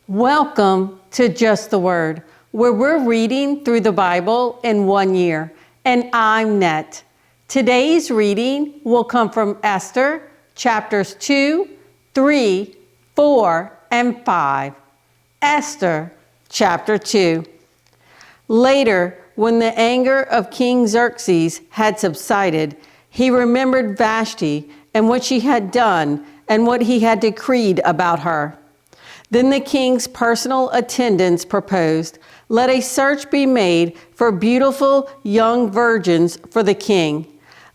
Welcome to Just the Word, where we're reading through the Bible in 1 year. And I'm Net. Today's reading will come from Esther, chapters 2, 3, 4, and 5. Esther, chapter 2. Later, when the anger of King Xerxes had subsided, he remembered Vashti and what she had done and what he had decreed about her. Then the king's personal attendants proposed, "Let a search be made for beautiful young virgins for the king.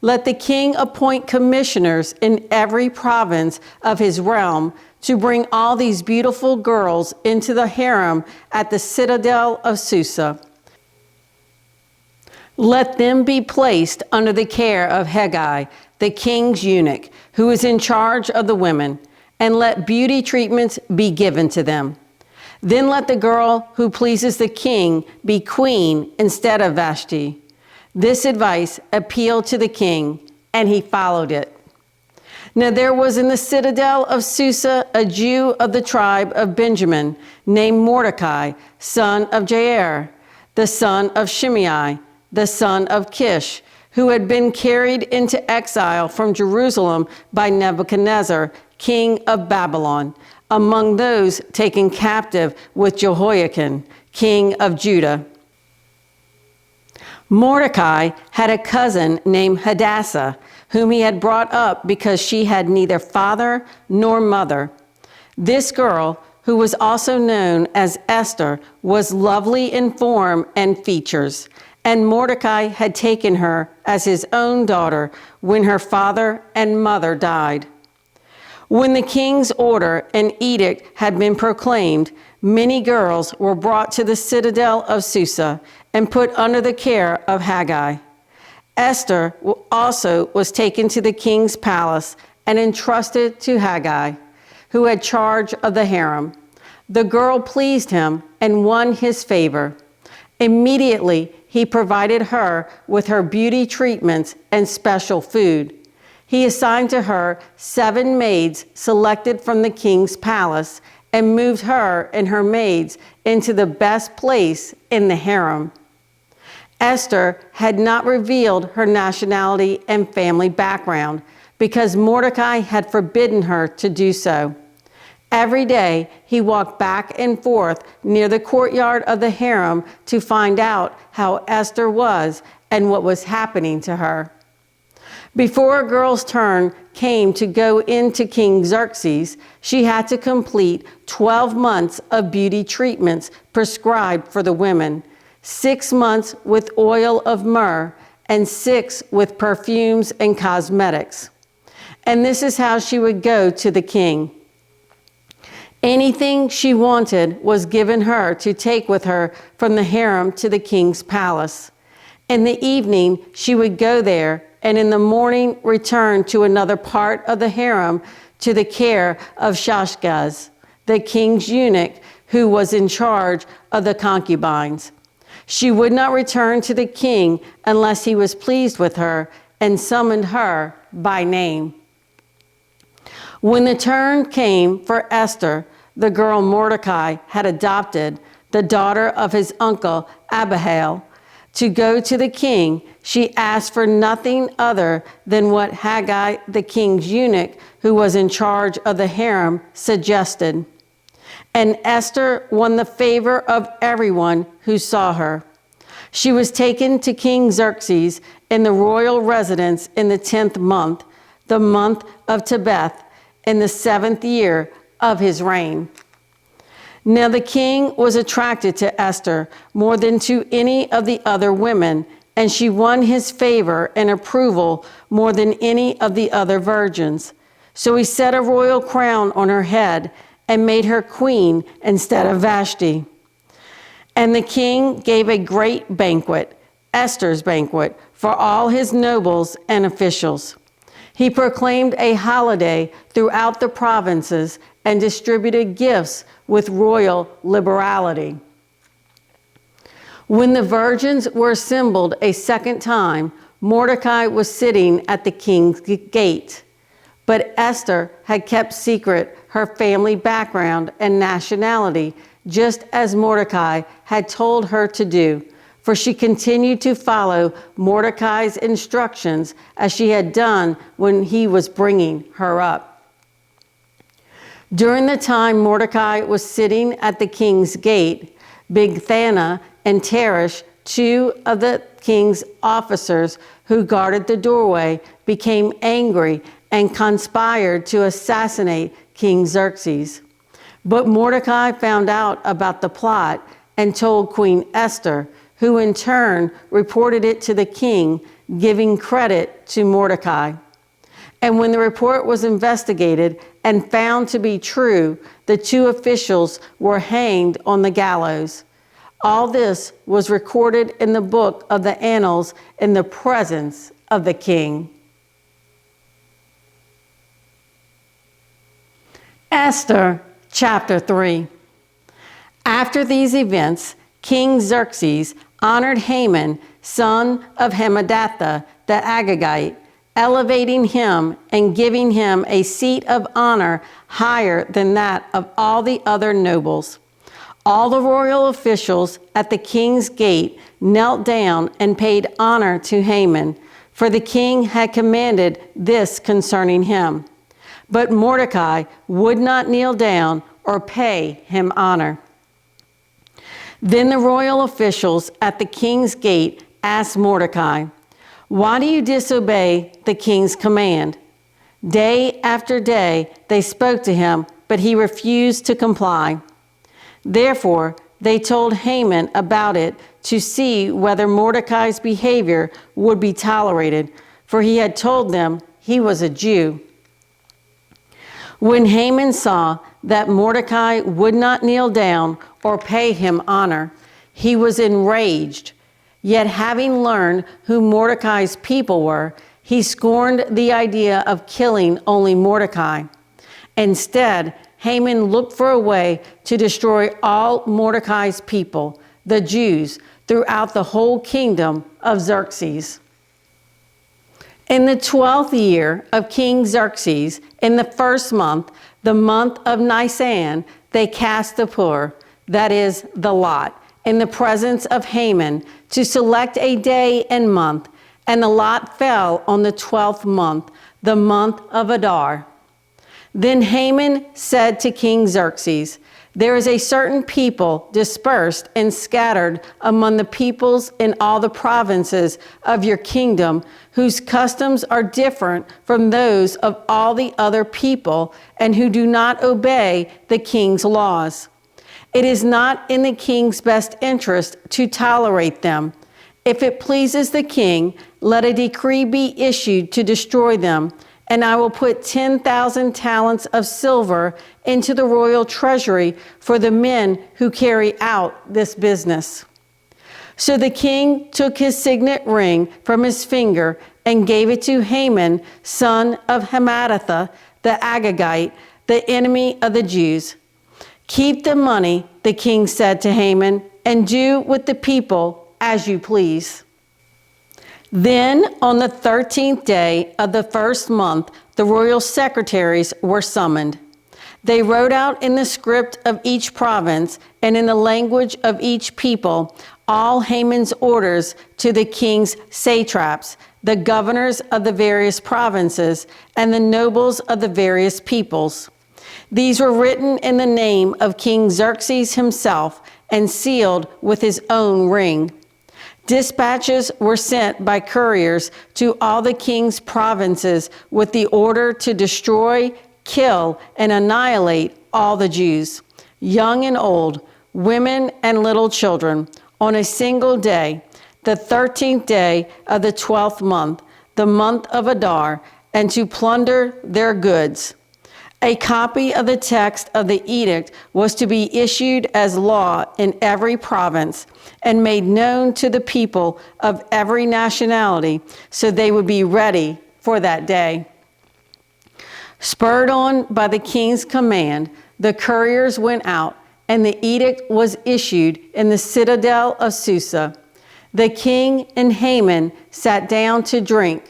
Let the king appoint commissioners in every province of his realm to bring all these beautiful girls into the harem at the citadel of Susa. Let them be placed under the care of Hegai, the king's eunuch, who is in charge of the women, and let beauty treatments be given to them. Then let the girl who pleases the king be queen instead of Vashti." This advice appealed to the king, and he followed it. Now there was in the citadel of Susa a Jew of the tribe of Benjamin, named Mordecai, son of Jair, the son of Shimei, the son of Kish, who had been carried into exile from Jerusalem by Nebuchadnezzar, king of Babylon, among those taken captive with Jehoiakim, king of Judah. Mordecai had a cousin named Hadassah, whom he had brought up because she had neither father nor mother. This girl, who was also known as Esther, was lovely in form and features, and Mordecai had taken her as his own daughter when her father and mother died. When the king's order and edict had been proclaimed, many girls were brought to the citadel of Susa and put under the care of Hegai. Esther also was taken to the king's palace and entrusted to Hegai, who had charge of the harem. The girl pleased him and won his favor. Immediately, he provided her with her beauty treatments and special food. He assigned to her 7 maids selected from the king's palace and moved her and her maids into the best place in the harem. Esther had not revealed her nationality and family background because Mordecai had forbidden her to do so. Every day, he walked back and forth near the courtyard of the harem to find out how Esther was and what was happening to her. Before a girl's turn came to go into King Xerxes, she had to complete 12 months of beauty treatments prescribed for the women, 6 months with oil of myrrh, and 6 with perfumes and cosmetics. And this is how she would go to the king. Anything she wanted was given her to take with her from the harem to the king's palace. In the evening, she would go there, and in the morning return to another part of the harem to the care of Shashgaz, the king's eunuch, who was in charge of the concubines. She would not return to the king unless he was pleased with her and summoned her by name. When the turn came for Esther, the girl Mordecai had adopted, the daughter of his uncle Abihail, to go to the king, she asked for nothing other than what Hegai, the king's eunuch, who was in charge of the harem, suggested. And Esther won the favor of everyone who saw her. She was taken to King Xerxes in the royal residence in the 10th month, the month of Tebeth, in the 7th year of his reign. Now the king was attracted to Esther more than to any of the other women, and she won his favor and approval more than any of the other virgins. So he set a royal crown on her head and made her queen instead of Vashti. And the king gave a great banquet, Esther's banquet, for all his nobles and officials. He proclaimed a holiday throughout the provinces and distributed gifts with royal liberality. When the virgins were assembled a second time, Mordecai was sitting at the king's gate. But Esther had kept secret her family background and nationality, just as Mordecai had told her to do, for she continued to follow Mordecai's instructions as she had done when he was bringing her up. During the time Mordecai was sitting at the king's gate, Bigthana and Teresh, two of the king's officers who guarded the doorway, became angry and conspired to assassinate King Xerxes. But Mordecai found out about the plot and told Queen Esther, who in turn reported it to the king, giving credit to Mordecai. And when the report was investigated and found to be true, the two officials were hanged on the gallows. All this was recorded in the book of the annals in the presence of the king. Esther chapter 3. After these events, King Xerxes honored Haman, son of Hammedatha the Agagite, elevating him and giving him a seat of honor higher than that of all the other nobles. All the royal officials at the king's gate knelt down and paid honor to Haman, for the king had commanded this concerning him. But Mordecai would not kneel down or pay him honor. Then the royal officials at the king's gate asked Mordecai, "Why do you disobey the king's command?" Day after day they spoke to him, but he refused to comply. Therefore they told Haman about it to see whether Mordecai's behavior would be tolerated, for he had told them he was a Jew. When Haman saw that Mordecai would not kneel down or pay him honor, he was enraged. Yet having learned who Mordecai's people were, he scorned the idea of killing only Mordecai. Instead, Haman looked for a way to destroy all Mordecai's people, the Jews, throughout the whole kingdom of Xerxes. In the 12th year of King Xerxes, in the first month, the month of Nisan, they cast the pur, that is, the lot, in the presence of Haman to select a day and month, and the lot fell on the 12th month, the month of Adar. Then Haman said to King Xerxes, "There is a certain people dispersed and scattered among the peoples in all the provinces of your kingdom, whose customs are different from those of all the other people, and who do not obey the king's laws. It is not in the king's best interest to tolerate them. If it pleases the king, let a decree be issued to destroy them, and I will put 10,000 talents of silver into the royal treasury for the men who carry out this business." So the king took his signet ring from his finger and gave it to Haman, son of Hammedatha the Agagite, the enemy of the Jews. "Keep the money," the king said to Haman, "and do with the people as you please." Then on the 13th day of the first month, the royal secretaries were summoned. They wrote out in the script of each province and in the language of each people all Haman's orders to the king's satraps, the governors of the various provinces, and the nobles of the various peoples. These were written in the name of King Xerxes himself and sealed with his own ring. Dispatches were sent by couriers to all the king's provinces with the order to destroy, kill, and annihilate all the Jews, young and old, women and little children, on a single day, the 13th day of the 12th month, the month of Adar, and to plunder their goods. A copy of the text of the edict was to be issued as law in every province and made known to the people of every nationality, so they would be ready for that day. Spurred on by the king's command, the couriers went out, and the edict was issued in the citadel of Susa. The king and Haman sat down to drink,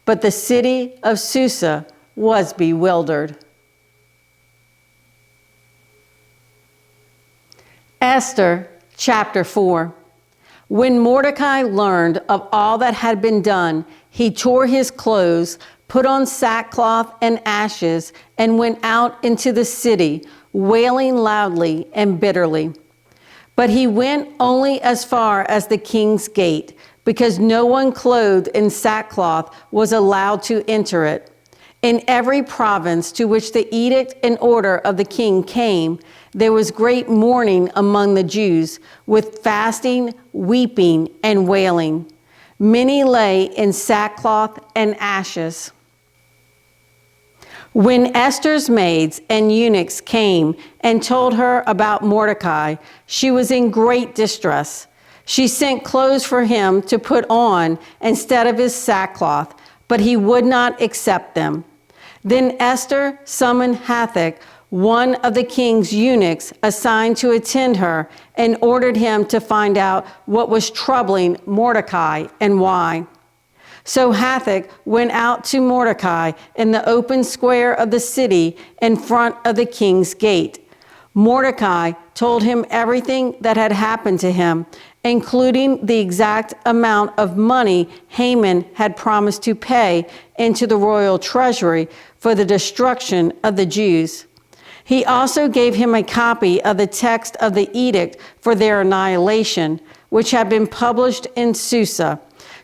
but the city of Susa was bewildered. Esther chapter 4. When Mordecai learned of all that had been done, he tore his clothes, put on sackcloth and ashes, and went out into the city, wailing loudly and bitterly. But he went only as far as the king's gate, because no one clothed in sackcloth was allowed to enter it. In every province to which the edict and order of the king came, there was great mourning among the Jews, with fasting, weeping, and wailing. Many lay in sackcloth and ashes. When Esther's maids and eunuchs came and told her about Mordecai, she was in great distress. She sent clothes for him to put on instead of his sackcloth, but he would not accept them. Then Esther summoned Hathach, one of the king's eunuchs assigned to attend her, and ordered him to find out what was troubling Mordecai and why. So Hathach went out to Mordecai in the open square of the city in front of the king's gate. Mordecai told him everything that had happened to him, including the exact amount of money Haman had promised to pay into the royal treasury for the destruction of the Jews. He also gave him a copy of the text of the edict for their annihilation, which had been published in Susa,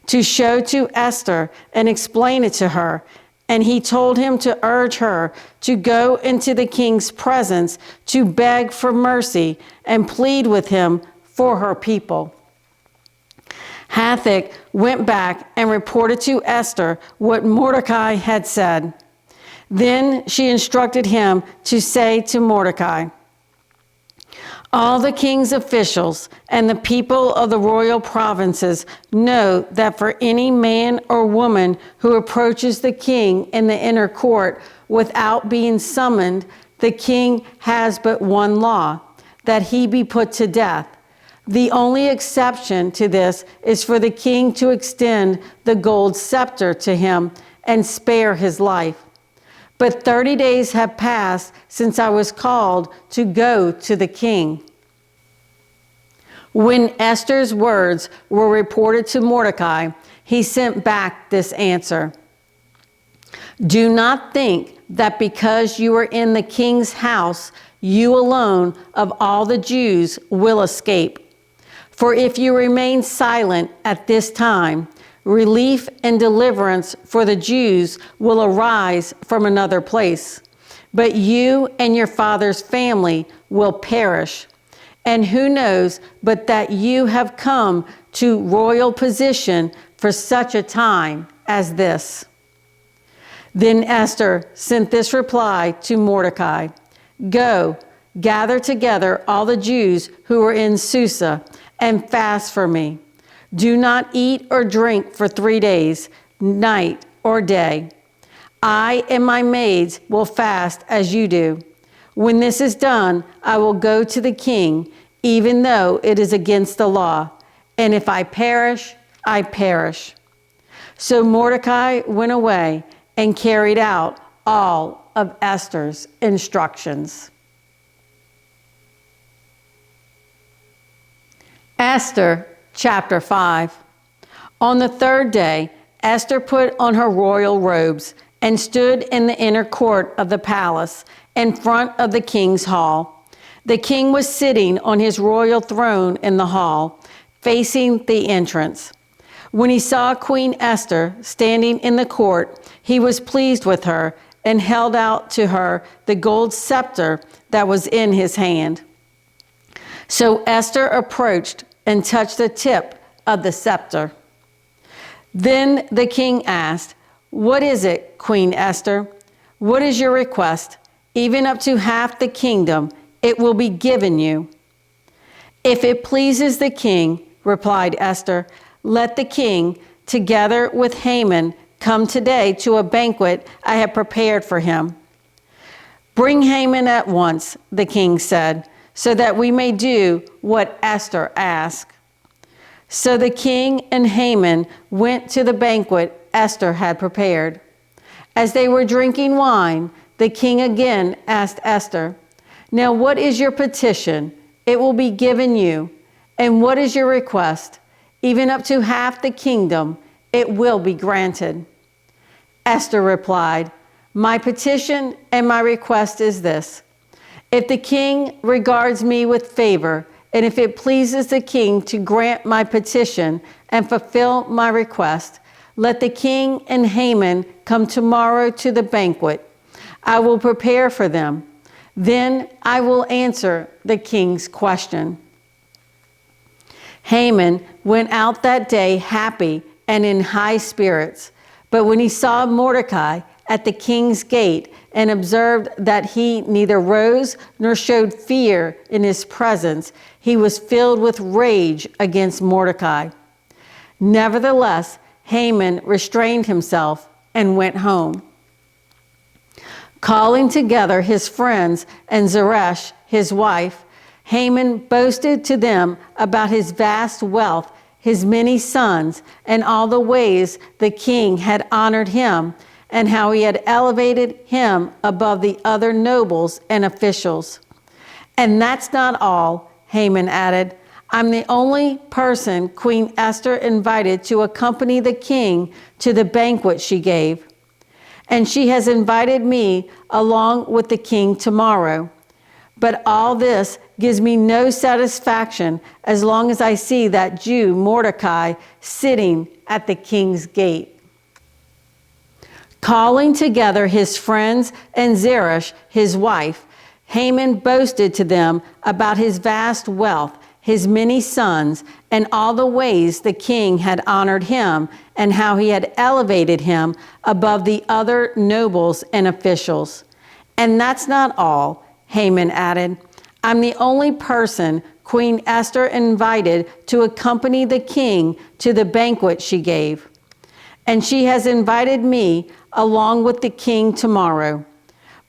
to show to Esther and explain it to her. And he told him to urge her to go into the king's presence to beg for mercy and plead with him for her people. Hathach went back and reported to Esther what Mordecai had said. Then she instructed him to say to Mordecai, "All the king's officials and the people of the royal provinces know that for any man or woman who approaches the king in the inner court without being summoned, the king has but one law, that he be put to death. The only exception to this is for the king to extend the gold scepter to him and spare his life. But 30 days have passed since I was called to go to the king." When Esther's words were reported to Mordecai, he sent back this answer: "Do not think that because you are in the king's house, you alone of all the Jews will escape. For if you remain silent at this time, relief and deliverance for the Jews will arise from another place, but you and your father's family will perish. And who knows but that you have come to royal position for such a time as this?" Then Esther sent this reply to Mordecai: "Go, gather together all the Jews who are in Susa and fast for me. Do not eat or drink for 3 days, night or day. I and my maids will fast as you do. When this is done, I will go to the king, even though it is against the law. And if I perish, I perish." So Mordecai went away and carried out all of Esther's instructions. Esther chapter 5. On the 3rd day, Esther put on her royal robes and stood in the inner court of the palace in front of the king's hall. The king was sitting on his royal throne in the hall, facing the entrance. When he saw Queen Esther standing in the court, he was pleased with her and held out to her the gold scepter that was in his hand. So Esther approached and touched the tip of the scepter. Then the king asked, "What is it, Queen Esther? What is your request? Even up to half the kingdom, it will be given you." "If it pleases the king," replied Esther, "let the king, together with Haman, come today to a banquet I have prepared for him." "Bring Haman at once," the king said, "so that we may do what Esther asked." So the king and Haman went to the banquet Esther had prepared. As they were drinking wine, the king again asked Esther, "Now what is your petition, it will be given you. And what is your request? Even up to half the kingdom, it will be granted." Esther replied, "My petition and my request is this. If the king regards me with favor, and if it pleases the king to grant my petition and fulfill my request, let the king and Haman come tomorrow to the banquet. I will prepare for them. Then I will answer the king's question." Haman went out that day happy and in high spirits. But when he saw Mordecai at the king's gate and observed that he neither rose nor showed fear in his presence, he was filled with rage against Mordecai. Nevertheless, Haman restrained himself and went home. Calling together his friends and Zeresh, his wife, Haman boasted to them about his vast wealth, his many sons, and all the ways the king had honored him, and how he had elevated him above the other nobles and officials. "And that's not all," Haman added. "I'm the only person Queen Esther invited to accompany the king to the banquet she gave. And she has invited me along with the king tomorrow. But all this gives me no satisfaction as long as I see that Jew Mordecai sitting at the king's gate." Calling together his friends and Zeresh, his wife, Haman boasted to them about his vast wealth, his many sons, and all the ways the king had honored him, and how he had elevated him above the other nobles and officials. "And that's not all," Haman added. "I'm the only person Queen Esther invited to accompany the king to the banquet she gave. And she has invited me along with the king tomorrow.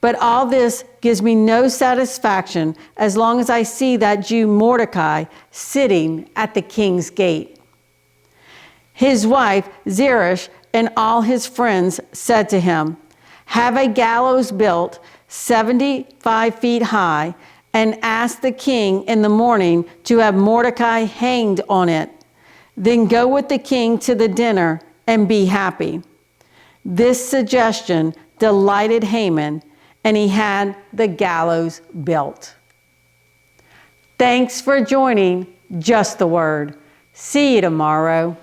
But all this gives me no satisfaction as long as I see that Jew Mordecai sitting at the king's gate." His wife Zeresh and all his friends said to him, "Have a gallows built 75 feet high, and ask the king in the morning to have Mordecai hanged on it. Then go with the king to the dinner and be happy." This suggestion delighted Haman, and he had the gallows built. Thanks for joining Just the Word. See you tomorrow.